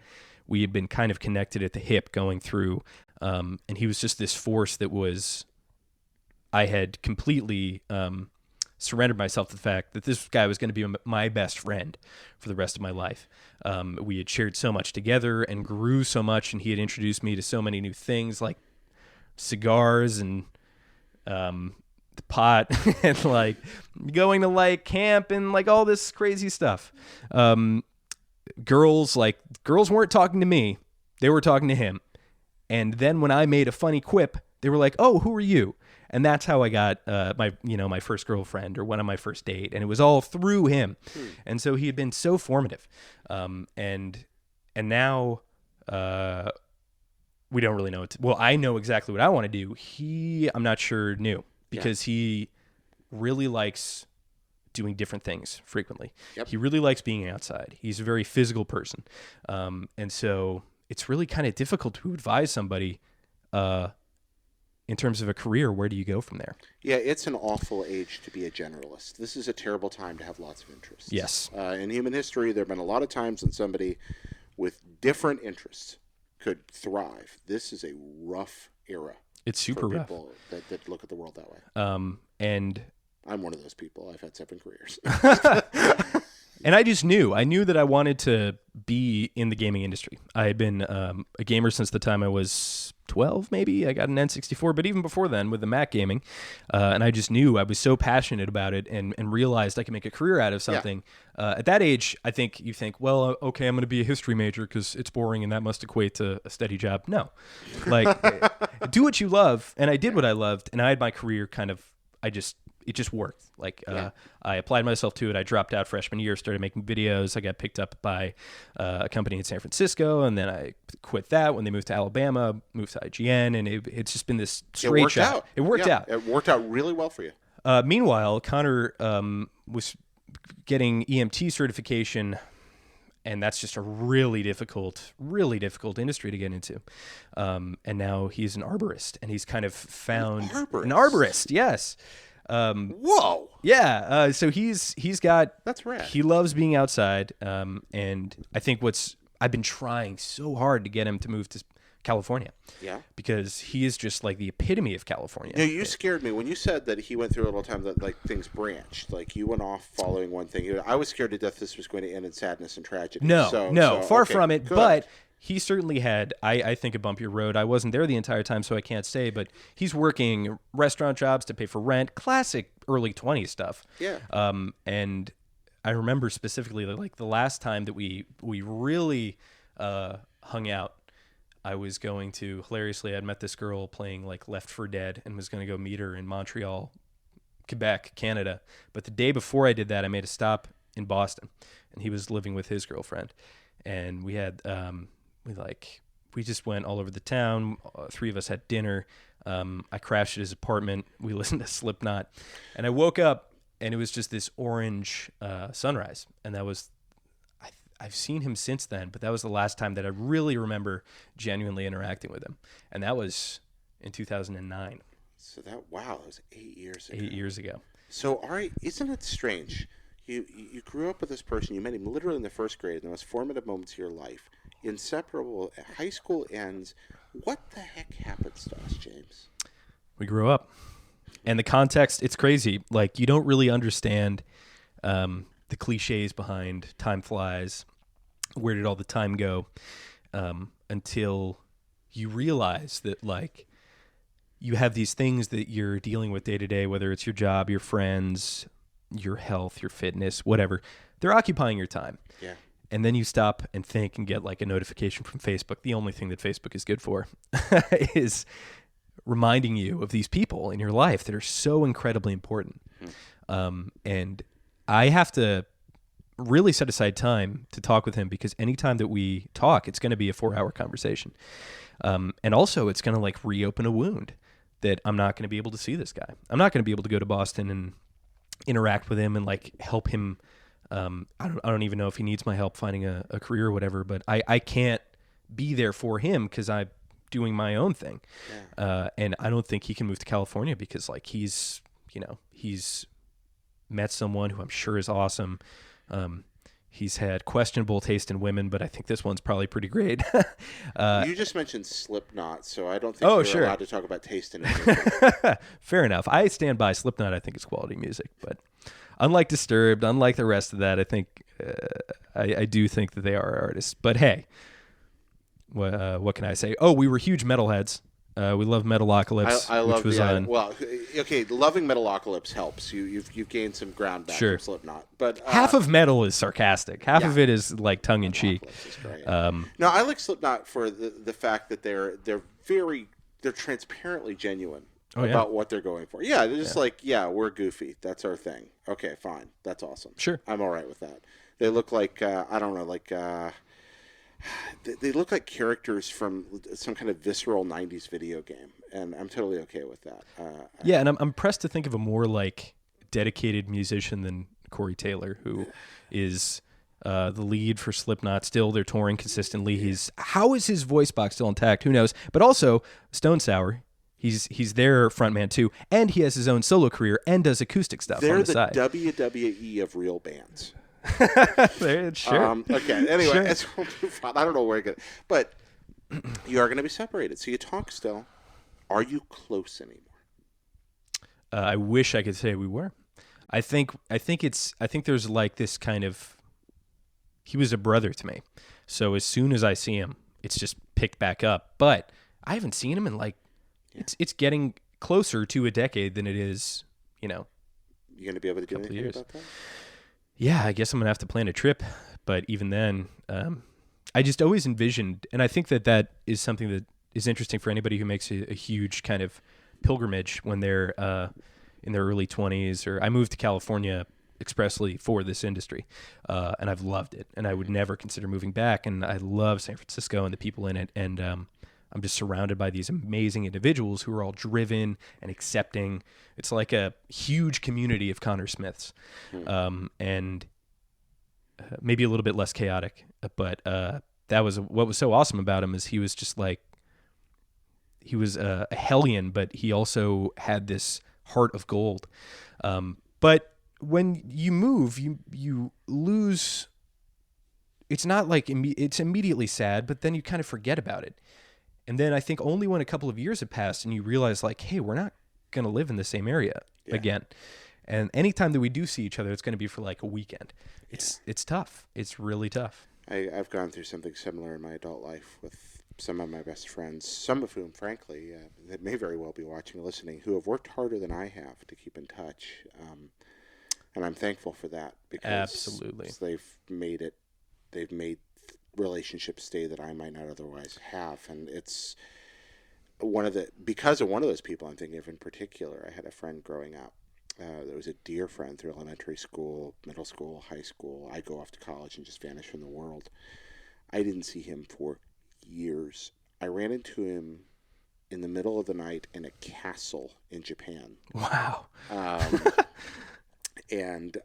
Speaker 2: we had been kind of connected at the hip going through. And he was just this force that I had completely surrendered myself to the fact that this guy was going to be my best friend for the rest of my life. We had shared so much together and grew so much, and he had introduced me to so many new things like cigars and the pot and like going to like camp and like all this crazy stuff. Girls weren't talking to me. They were talking to him. And then when I made a funny quip, they were like, "Oh, who are you?" And that's how I got my first girlfriend or one of my first date, and it was all through him. And so he had been so formative, and now we don't really know what. Well, I know exactly what I want to do. I'm not sure knew because he really likes doing different things frequently.
Speaker 1: Yep.
Speaker 2: He really likes being outside. He's a very physical person, and so it's really kind of difficult to advise somebody. In terms of a career, where do you go from there?
Speaker 1: Yeah, it's an awful age to be a generalist. This is a terrible time to have lots of interests.
Speaker 2: Yes.
Speaker 1: In human history, there have been a lot of times when somebody with different interests could thrive. This is a rough era.
Speaker 2: It's super
Speaker 1: for
Speaker 2: rough.
Speaker 1: people that look at the world that way.
Speaker 2: And
Speaker 1: I'm one of those people. I've had 7 careers.
Speaker 2: And I just knew. I knew that I wanted to be in the gaming industry. I had been a gamer since the time I was 12, maybe. I got an N64, but even before then with the Mac gaming. And I just knew I was so passionate about it and realized I could make a career out of something. Yeah. At that age, I think you think, well, okay, I'm going to be a history major because it's boring and that must equate to a steady job. No. Like, do what you love. And I did what I loved. And I had my career kind of, it just worked. Like, I applied myself to it. I dropped out freshman year, started making videos. I got picked up by a company in San Francisco, and then I quit that when they moved to Alabama, moved to IGN, and it's just been this straight shot. It worked out.
Speaker 1: It worked out really well for you.
Speaker 2: Meanwhile, Connor was getting EMT certification, and that's just a really difficult industry to get into. And now he's an arborist, and he's kind of found an arborist. Yes.
Speaker 1: Whoa!
Speaker 2: Yeah. So he's got.
Speaker 1: That's rad.
Speaker 2: He loves being outside. And I think I've been trying so hard to get him to move to California.
Speaker 1: Yeah.
Speaker 2: Because he is just like the epitome of California.
Speaker 1: No, you scared me when you said that he went through a little time that like things branched. Like you went off following one thing. I was scared to death this was going to end in sadness and tragedy.
Speaker 2: No, far
Speaker 1: okay,
Speaker 2: from it.
Speaker 1: good.
Speaker 2: But he certainly had, I think, a bumpier road. I wasn't there the entire time, so I can't say. But he's working restaurant jobs to pay for rent. Classic early 20s stuff.
Speaker 1: Yeah.
Speaker 2: And I remember specifically like the last time that we really hung out. I was going to, hilariously, I'd met this girl playing like Left 4 Dead and was going to go meet her in Montreal, Quebec, Canada. But the day before I did that, I made a stop in Boston, and he was living with his girlfriend. And we had, we just went all over the town. Three of us had dinner. I crashed at his apartment. We listened to Slipknot, and I woke up and it was just this orange sunrise. And that was, I've seen him since then, but that was the last time that I really remember genuinely interacting with him. And that was in 2009.
Speaker 1: So that was 8 years ago.
Speaker 2: 8 years ago.
Speaker 1: So, all right, isn't it strange? You grew up with this person. You met him literally in the first grade, in the most formative moments of your life. Inseparable. High school ends. What the heck happens to us, James?
Speaker 2: We grew up. And the context, it's crazy. Like, you don't really understand the cliches behind time flies, where did all the time go, until you realize that, like, you have these things that you're dealing with day to day, whether it's your job, your friends, your health, your fitness, whatever. They're occupying your time.
Speaker 1: Yeah.
Speaker 2: And then you stop and think and get like a notification from Facebook. The only thing that Facebook is good for is reminding you of these people in your life that are so incredibly important. And I have to really set aside time to talk with him, because anytime that we talk, it's going to be a 4-hour conversation. And also it's going to like reopen a wound that I'm not going to be able to see this guy. I'm not going to be able to go to Boston and interact with him and like help him. I don't even know if he needs my help finding a career or whatever, but I can't be there for him because I'm doing my own thing. Yeah. And I don't think he can move to California because like he's met someone who I'm sure is awesome. He's had questionable taste in women, but I think this one's probably pretty great.
Speaker 1: You just mentioned Slipknot, so I don't think you're allowed to talk about taste in it.
Speaker 2: Fair enough. I stand by Slipknot. I think it's quality music, but unlike Disturbed, unlike the rest of that, I think I do think that they are artists. But hey, what can I say? Oh, we were huge metalheads. We love Metalocalypse,
Speaker 1: I love,
Speaker 2: which was on.
Speaker 1: Well, okay, loving Metalocalypse helps. You've gained some ground back from Slipknot, but
Speaker 2: half of metal is sarcastic. Half of it is like tongue in cheek.
Speaker 1: No, I like Slipknot for the fact that they're transparently genuine about what they're going for. Yeah, they're just like, we're goofy. That's our thing. Okay, fine. That's awesome.
Speaker 2: Sure,
Speaker 1: I'm all right with that. They look like I don't know, like. They look like characters from some kind of visceral 90s video game, and I'm totally okay with that.
Speaker 2: And I'm pressed to think of a more like dedicated musician than Corey Taylor, who is the lead for Slipknot. Still, they're touring consistently. How is his voice box still intact? Who knows? But also Stone Sour. He's their frontman too, and he has his own solo career and does acoustic stuff on the side.
Speaker 1: They're the WWE of real bands.
Speaker 2: Sure.
Speaker 1: Okay. Anyway,
Speaker 2: sure.
Speaker 1: I don't know where I get, but you are going to be separated. So you talk still. Are you close anymore?
Speaker 2: I wish I could say we were. I think there's like this kind of. He was a brother to me, so as soon as I see him, it's just picked back up. But I haven't seen him in like. Yeah. It's getting closer to a decade than it is. You going
Speaker 1: to be able to do anything about that?
Speaker 2: Yeah, I guess I'm going to have to plan a trip. But even then, I just always envisioned, and I think that is something that is interesting for anybody who makes a huge kind of pilgrimage when they're in their early 20s. Or I moved to California expressly for this industry, and I've loved it. And I would never consider moving back. And I love San Francisco and the people in it. And I'm just surrounded by these amazing individuals who are all driven and accepting. It's like a huge community of Connor Smiths, and maybe a little bit less chaotic. But that was what was so awesome about him is he was just like he was a hellion, but he also had this heart of gold. But when you move, you lose. It's not like it's immediately sad, but then you kind of forget about it. And then I think only when a couple of years have passed and you realize, like, hey, we're not going to live in the same area again. And anytime that we do see each other, it's going to be for like a weekend. It's tough. It's really tough.
Speaker 1: I've gone through something similar in my adult life with some of my best friends, some of whom, frankly, that may very well be watching or listening, who have worked harder than I have to keep in touch. And I'm thankful for that because
Speaker 2: Absolutely.
Speaker 1: they've made relationships stay that I might not otherwise have. And it's because of one of those people I'm thinking of in particular. I had a friend growing up. That was a dear friend through elementary school, middle school, high school. I go off to college and just vanish from the world. I didn't see him for years. I ran into him in the middle of the night in a castle in Japan.
Speaker 2: Wow.
Speaker 1: And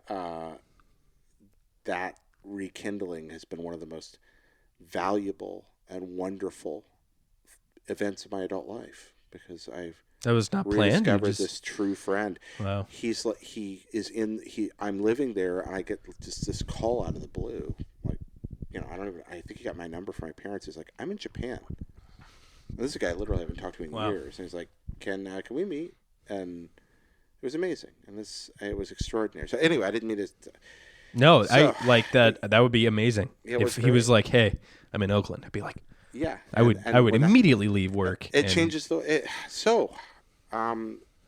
Speaker 1: that rekindling has been one of the most valuable and wonderful events of my adult life because I've
Speaker 2: That was not planned.
Speaker 1: rediscovered this true friend.
Speaker 2: Wow.
Speaker 1: I'm living there and I get just this call out of the blue. Like, I think he got my number from my parents. He's like, I'm in Japan. And this is a guy I literally haven't talked to in years. And he's like, can we meet? And it was amazing. And it was extraordinary. So anyway, I didn't mean to.
Speaker 2: No, I like that. That would be amazing. If he was like, hey, I'm in Oakland, I'd be like,
Speaker 1: yeah.
Speaker 2: I would immediately leave work.
Speaker 1: It changes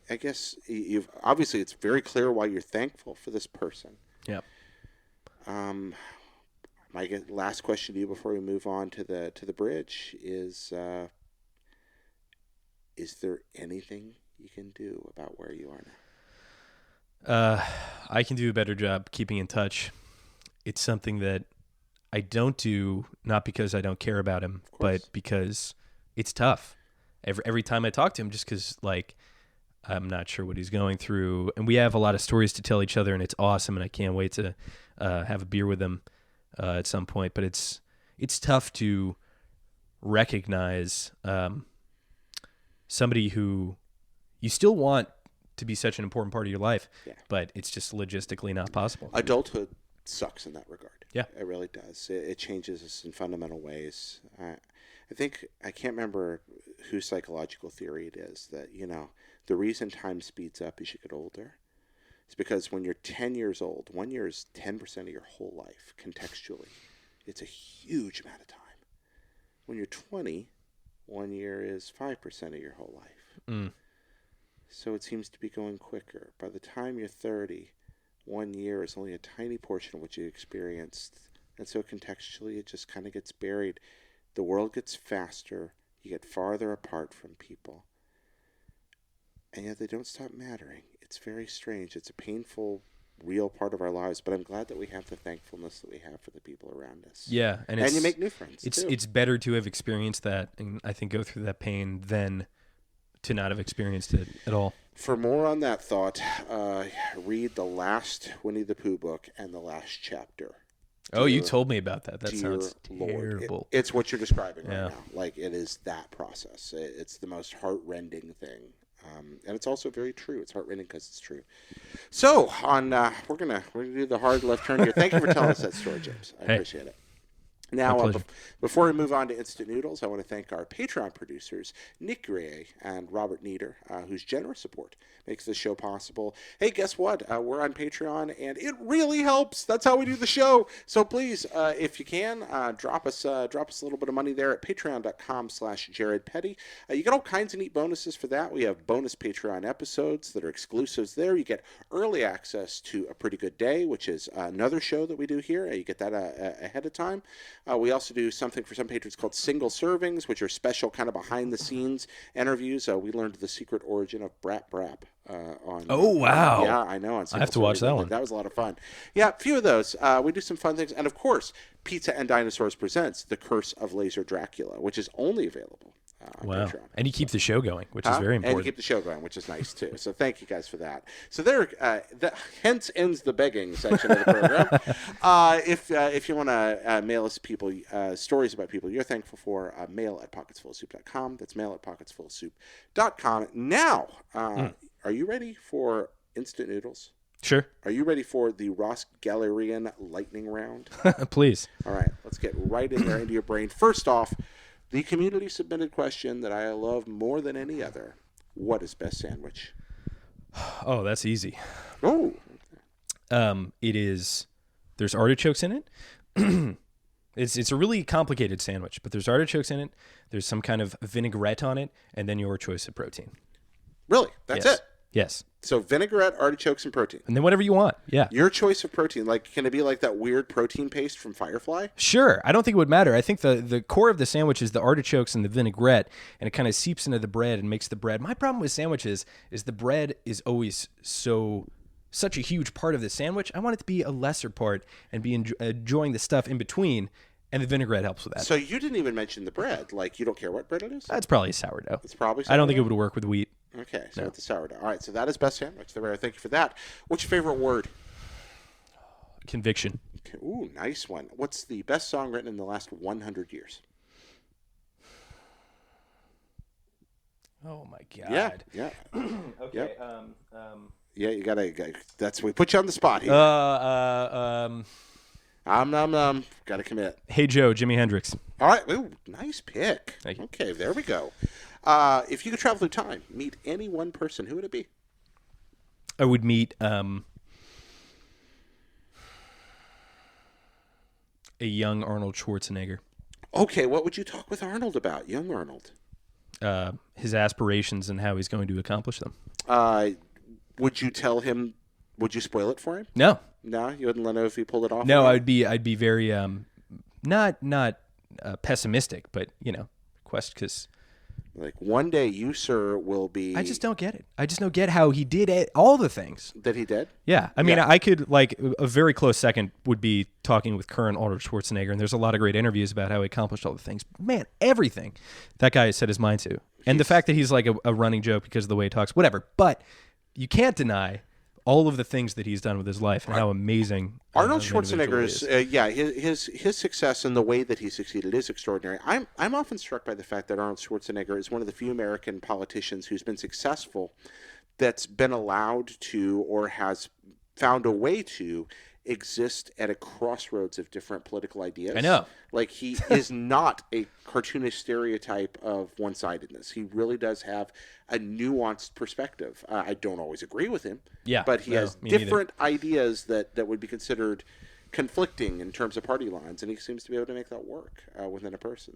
Speaker 1: I guess you've obviously it's very clear why you're thankful for this person.
Speaker 2: Yeah.
Speaker 1: My last question to you before we move on to the bridge is there anything you can do about where you are now?
Speaker 2: I can do a better job keeping in touch. It's something that I don't do, not because I don't care about him, but because it's tough. Every time I talk to him, just because like I'm not sure what he's going through, and we have a lot of stories to tell each other, and it's awesome, and I can't wait to have a beer with him at some point. But it's tough to recognize somebody who you still want to be such an important part of your life, but it's just logistically not possible.
Speaker 1: Adulthood sucks in that regard.
Speaker 2: Yeah.
Speaker 1: It really does. It changes us in fundamental ways. I think, I can't remember whose psychological theory it is that, the reason time speeds up as you get older is because when you're 10 years old, 1 year is 10% of your whole life, contextually. It's a huge amount of time. When you're 20, 1 year is 5% of your whole life.
Speaker 2: Mm.
Speaker 1: So it seems to be going quicker. By the time you're 30, 1 year is only a tiny portion of what you experienced. And so contextually, it just kind of gets buried. The world gets faster. You get farther apart from people. And yet they don't stop mattering. It's very strange. It's a painful, real part of our lives. But I'm glad that we have the thankfulness that we have for the people around us.
Speaker 2: Yeah. And
Speaker 1: you make new friends, too.
Speaker 2: It's better to have experienced that, and I think go through that pain than to not have experienced it at all.
Speaker 1: For more on that thought, read the last Winnie the Pooh book and the last chapter.
Speaker 2: You told me about that. That sounds terrible.
Speaker 1: It's what you're describing right now. Like, it is that process. It's the most heart-rending thing. And it's also very true. It's heart-rending because it's true. So, we're gonna do the hard left turn here. Thank you for telling us that story, James. I appreciate it. Now, before we move on to Instant Noodles, I want to thank our Patreon producers, Nick Gray and Robert Nieder, whose generous support makes this show possible. Hey, guess what? We're on Patreon, and it really helps. That's how we do the show. So please, if you can, drop us a little bit of money there at patreon.com/JaredPetty. You get all kinds of neat bonuses for that. We have bonus Patreon episodes that are exclusives there. You get early access to A Pretty Good Day, which is another show that we do here. You get that ahead of time. We also do something for some patrons called Single Servings, which are special kind of behind-the-scenes interviews. We learned the secret origin of Brat Brap on.
Speaker 2: Oh, wow.
Speaker 1: Yeah, I know.
Speaker 2: I have to watch that one.
Speaker 1: That was a lot of fun. Yeah, a few of those. We do some fun things. And, of course, Pizza and Dinosaurs presents The Curse of Laser Dracula, which is only available on Patreon.
Speaker 2: And you keep the show going, which is very important.
Speaker 1: And you keep the show going, which is nice, too. So thank you guys for that. So hence ends the begging section of the program. If you want to mail us stories about people you're thankful for, mail at pocketsfullofsoup.com. That's mail at pocketsfullofsoup.com. Now, are you ready for Instant Noodles?
Speaker 2: Sure.
Speaker 1: Are you ready for the Ross Galerian lightning round?
Speaker 2: Please.
Speaker 1: All right, let's get right in there into your brain. First off, the community submitted question that I love more than any other. What is best sandwich?
Speaker 2: Oh, that's easy.
Speaker 1: Oh.
Speaker 2: It is. There's artichokes in it. It's a really complicated sandwich, but there's artichokes in it. There's some kind of vinaigrette on it, and then your choice of protein.
Speaker 1: Really? That's
Speaker 2: Yes.
Speaker 1: it?
Speaker 2: Yes.
Speaker 1: So vinaigrette, artichokes, and protein.
Speaker 2: And then whatever you want. Yeah.
Speaker 1: Your choice of protein, like, can it be like that weird protein paste from Firefly?
Speaker 2: Sure. I don't think it would matter. I think the core of the sandwich is the artichokes and the vinaigrette, and it kind of seeps into the bread and makes the bread. My problem with sandwiches is the bread is always such a huge part of the sandwich. I want it to be a lesser part and be enjoying the stuff in between, and the vinaigrette helps with that.
Speaker 1: So you didn't even mention the bread. Like, you don't care what bread it is?
Speaker 2: That's probably sourdough.
Speaker 1: It's probably sourdough?
Speaker 2: I don't think it would work with wheat.
Speaker 1: Okay, so it's the sourdough. All right, so that is best sandwich. Thank you for that. What's your favorite word?
Speaker 2: Conviction.
Speaker 1: Okay, ooh, nice one. What's the best song written in the last 100 years?
Speaker 2: Oh my God.
Speaker 1: Yeah.
Speaker 2: Okay.
Speaker 1: Yeah, you gotta. That's we put you on the spot here. Gotta commit.
Speaker 2: Hey Joe, Jimi Hendrix.
Speaker 1: All right. Ooh, nice pick.
Speaker 2: Thank you.
Speaker 1: Okay, there we go. If you could travel through time, meet any one person, who would it be?
Speaker 2: I would meet a young Arnold Schwarzenegger.
Speaker 1: Okay, what would you talk with Arnold about, young Arnold?
Speaker 2: His aspirations and how he's going to accomplish them.
Speaker 1: Would you tell him? Would you spoil it for him?
Speaker 2: No.
Speaker 1: No, you wouldn't let him know if he pulled it off.
Speaker 2: No, I'd be very not pessimistic, but because
Speaker 1: like one day you, sir, will be.
Speaker 2: I just don't get it. I just don't get how he did all the things
Speaker 1: that he did.
Speaker 2: Yeah, I mean, I could a very close second would be talking with current Arnold Schwarzenegger, and there's a lot of great interviews about how he accomplished all the things. Man, everything that guy set his mind to, and the fact that he's like a running joke because of the way he talks, whatever. But you can't deny all of the things that he's done with his life and how amazing
Speaker 1: Arnold Schwarzenegger is. His success and the way that he succeeded is extraordinary. I'm often struck by the fact that Arnold Schwarzenegger is one of the few American politicians who's been successful that's been allowed to or has found a way to exist at a crossroads of different political ideas.
Speaker 2: I know.
Speaker 1: Like, he is not a cartoonish stereotype of one-sidedness. He really does have a nuanced perspective. I don't always agree with him, but he has different ideas that would be considered conflicting in terms of party lines, and he seems to be able to make that work within a person.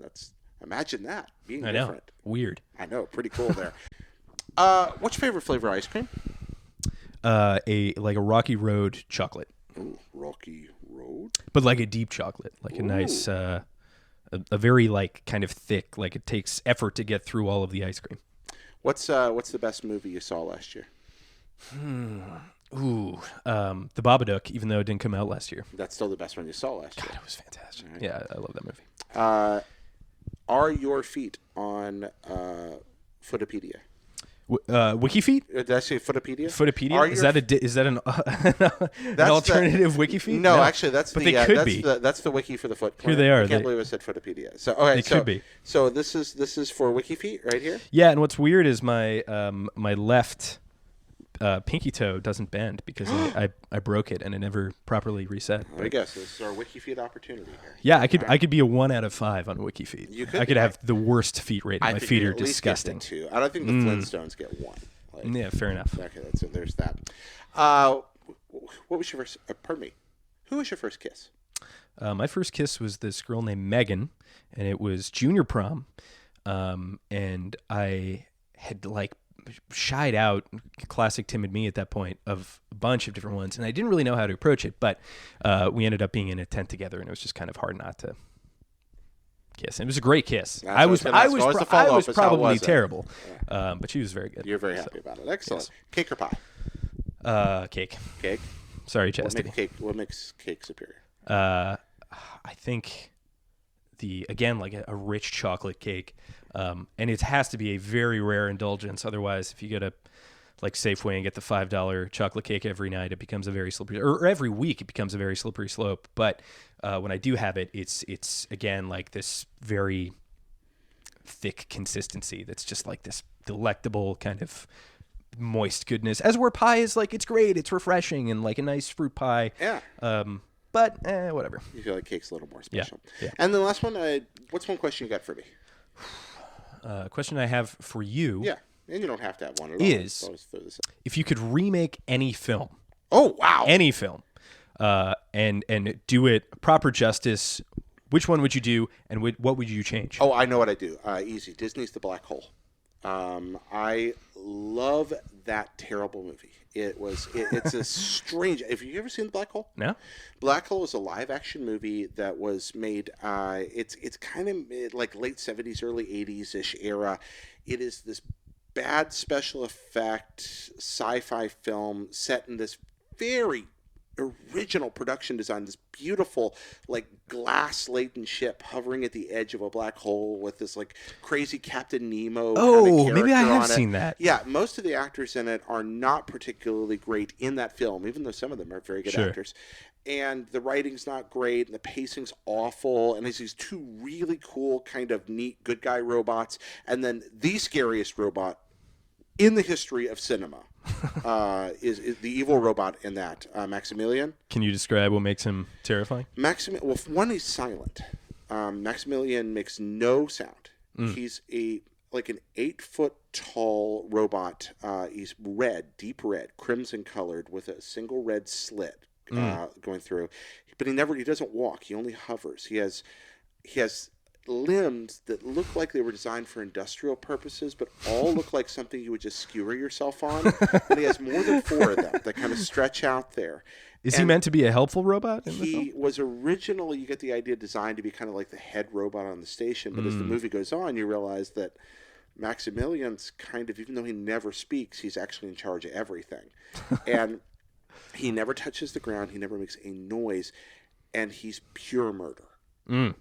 Speaker 1: Imagine that, being different.
Speaker 2: Weird.
Speaker 1: I know, pretty cool there. What's your favorite flavor of ice cream?
Speaker 2: A Rocky Road chocolate.
Speaker 1: Ooh, Rocky Road?
Speaker 2: But like a deep chocolate, like a nice, a very kind of thick, like it takes effort to get through all of the ice cream.
Speaker 1: What's the best movie you saw last year?
Speaker 2: The Babadook, even though it didn't come out last year.
Speaker 1: That's still the best one you saw last year.
Speaker 2: God, it was fantastic. Right. Yeah, I love that movie.
Speaker 1: Are your feet on Footopedia?
Speaker 2: WikiFeet?
Speaker 1: Did I say Footopedia?
Speaker 2: Footopedia? Is that an alternative WikiFeet?
Speaker 1: No, actually, that's
Speaker 2: but
Speaker 1: the
Speaker 2: they could be.
Speaker 1: That's the wiki for the Foot.
Speaker 2: Here they are.
Speaker 1: I can't believe I said Footopedia. So okay,
Speaker 2: could be.
Speaker 1: So this is for WikiFeet right here.
Speaker 2: Yeah, and what's weird is my my left pinky toe doesn't bend because I broke it and it never properly reset.
Speaker 1: There you go. So this is our WikiFeet opportunity here.
Speaker 2: Yeah, I could be a 1 out of 5 on WikiFeet.
Speaker 1: You could.
Speaker 2: I could have the worst feet rating. My feet are
Speaker 1: at least
Speaker 2: disgusting.
Speaker 1: Get 2. I don't think the Flintstones get 1.
Speaker 2: Yeah, fair enough.
Speaker 1: Okay, so there's that. What was your first? Pardon me. Who was your first kiss?
Speaker 2: My first kiss was this girl named Megan, and it was junior prom, and I had shied out, classic timid me at that point, of a bunch of different ones, and I didn't really know how to approach it, but we ended up being in a tent together, and it was just kind of hard not to kiss. And it was a great kiss. I was probably terrible, but she was very good.
Speaker 1: You're very happy about it. Excellent. Yes. Cake or pie?
Speaker 2: Cake.
Speaker 1: Cake?
Speaker 2: Sorry, Chastity.
Speaker 1: What makes cake superior?
Speaker 2: I think a rich chocolate cake. And it has to be a very rare indulgence. Otherwise, if you go to Safeway and get the $5 chocolate cake every night, it becomes a very slippery, or every week it becomes a very slippery slope. But when I do have it, it's again this very thick consistency that's just like this delectable kind of moist goodness. As where pie is like, it's great, it's refreshing, and like a nice fruit pie.
Speaker 1: Yeah.
Speaker 2: But whatever.
Speaker 1: You feel like cake's a little more
Speaker 2: Yeah.
Speaker 1: special.
Speaker 2: Yeah.
Speaker 1: And then the last one, what's one question you got for me?
Speaker 2: Question I have for you.
Speaker 1: Yeah. And you don't have to have one at all.
Speaker 2: Is
Speaker 1: Always throw this in.
Speaker 2: if you could remake any film,
Speaker 1: Oh, wow.
Speaker 2: any film, and do it proper justice, which one would you do, and what would you change?
Speaker 1: Oh, I know what I do. Easy. Disney's The Black Hole. I love that terrible movie. It's a strange. Have you ever seen The Black Hole?
Speaker 2: No.
Speaker 1: Black Hole is a live action movie that was made. It's kind of like late 70s, early 80s ish era. It is this bad special effect sci-fi film set in this very original production design, this beautiful like glass laden ship hovering at the edge of a black hole with this like crazy Captain Nemo kind of
Speaker 2: maybe I
Speaker 1: character
Speaker 2: have
Speaker 1: on it.
Speaker 2: seen that.
Speaker 1: Yeah, most of the actors in it are not particularly great in that film, even though some of them are very good actors. And the writing's not great, and the pacing's awful, and there's these two really cool kind of neat good guy robots, and then the scariest robot in the history of cinema is the evil robot in that, Maximilian.
Speaker 2: Can you describe what makes him terrifying?
Speaker 1: Well, one, he's silent. Maximilian makes no sound. He's an 8-foot tall robot. He's red, deep red, crimson colored, with a single red slit going through. But he doesn't walk. He only hovers. He has limbs that look like they were designed for industrial purposes, but all look like something you would just skewer yourself on. And he has more than 4 of them that kind of stretch out there.
Speaker 2: Is he meant to be a helpful robot in the film?
Speaker 1: He was originally, you get the idea, designed to be kind of like the head robot on the station, but as the movie goes on, you realize that Maximilian's kind of, even though he never speaks, he's actually in charge of everything. And he never touches the ground, he never makes a noise, and he's pure murder.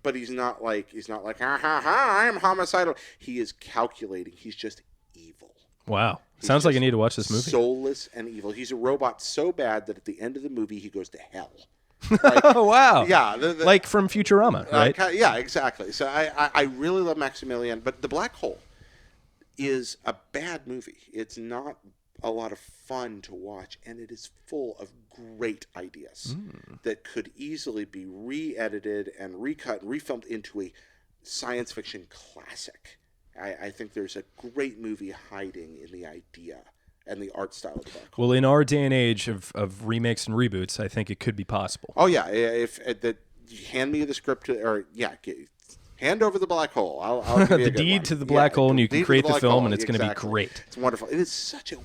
Speaker 1: But he's not like, ha ha ha, I'm homicidal. He is calculating. He's just evil.
Speaker 2: Wow. Sounds like I need to watch this movie.
Speaker 1: Soulless and evil. He's a robot so bad that at the end of the movie, he goes to hell.
Speaker 2: Oh, wow.
Speaker 1: Yeah.
Speaker 2: Like from Futurama, right?
Speaker 1: Yeah, exactly. So I really love Maximilian, but The Black Hole is a bad movie. It's not a lot of fun to watch, and it is full of great ideas that could easily be re-edited and recut and refilmed into a science fiction classic. I think there's a great movie hiding in the idea and the art style of The Black Hole.
Speaker 2: Well, in our day and age of remakes and reboots, I think it could be possible.
Speaker 1: Oh yeah, if hand me the script, hand over The Black Hole. I'll give you
Speaker 2: The
Speaker 1: a good
Speaker 2: deed
Speaker 1: one.
Speaker 2: to The Black Hole, and you can create the film, and it's going to be
Speaker 1: Exactly.
Speaker 2: great.
Speaker 1: It's wonderful. It is such a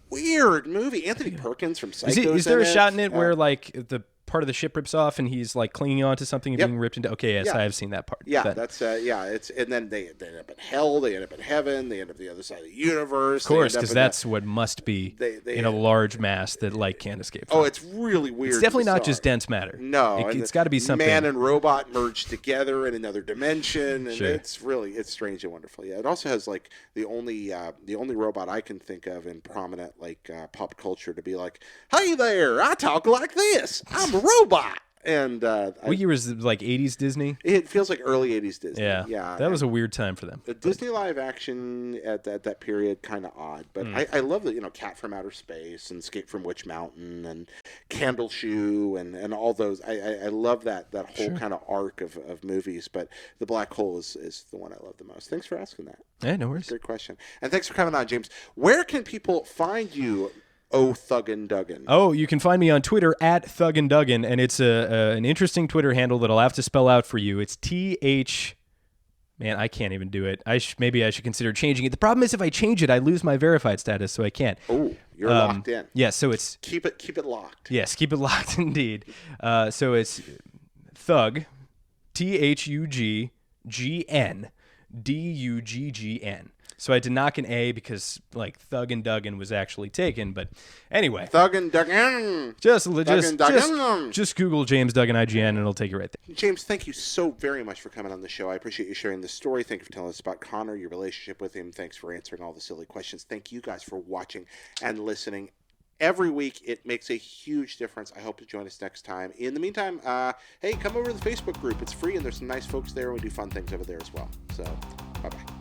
Speaker 1: weird movie. Anthony Perkins from Psycho.
Speaker 2: Is there a shot in it where like the part of the ship rips off and he's like clinging on to something and being ripped into? Okay, yes, I have seen that part.
Speaker 1: Yeah,
Speaker 2: Then.
Speaker 1: that's It's and then they end up in hell. They end up in heaven. They end up the other side of the universe.
Speaker 2: Of course, because that's what must be in a large mass that light can't escape from.
Speaker 1: Oh, it's really weird.
Speaker 2: It's definitely not just dense matter.
Speaker 1: No,
Speaker 2: it's got to be something.
Speaker 1: Man and robot merged together in another dimension, and
Speaker 2: Sure.
Speaker 1: it's strange and wonderful. Yeah, it also has like the only robot I can think of in prominent like pop culture to be like, "Hey there, I talk like this. I'm a robot." And
Speaker 2: what year was it, like 80s Disney?
Speaker 1: It feels like early 80s Disney.
Speaker 2: Yeah, that was a weird time for them.
Speaker 1: The Disney live action at that period, kind of odd. But I love the Cat from Outer Space and Escape from Witch Mountain and Candle Shoe and all those. I love that whole kind of arc of movies. But The Black Hole is the one I love the most. Thanks for asking that.
Speaker 2: Yeah, no worries.
Speaker 1: Great question. And thanks for coming on, James. Where can people find you, Duggan Duggan?
Speaker 2: Oh, you can find me on Twitter at Thuggan Duggan, and it's an interesting Twitter handle that I'll have to spell out for you. It's TH. Man, I can't even do it. Maybe I should consider changing it. The problem is if I change it, I lose my verified status, so I can't.
Speaker 1: Oh, you're locked in.
Speaker 2: Yeah, so it's
Speaker 1: Keep it locked.
Speaker 2: yes, keep it locked indeed. So it's Thug, THUGGN, DUGGN. So I did knock an A because like Thuggan Duggan was actually taken, but anyway.
Speaker 1: Thuggan Duggan.
Speaker 2: Just Google James Duggan IGN and it'll take you right there.
Speaker 1: James, thank you so very much for coming on the show. I appreciate you sharing this story. Thank you for telling us about Connor, your relationship with him. Thanks for answering all the silly questions. Thank you guys for watching and listening. Every week, it makes a huge difference. I hope to join us next time. In the meantime, hey, come over to the Facebook group. It's free, and there's some nice folks there, and we do fun things over there as well. So, bye-bye.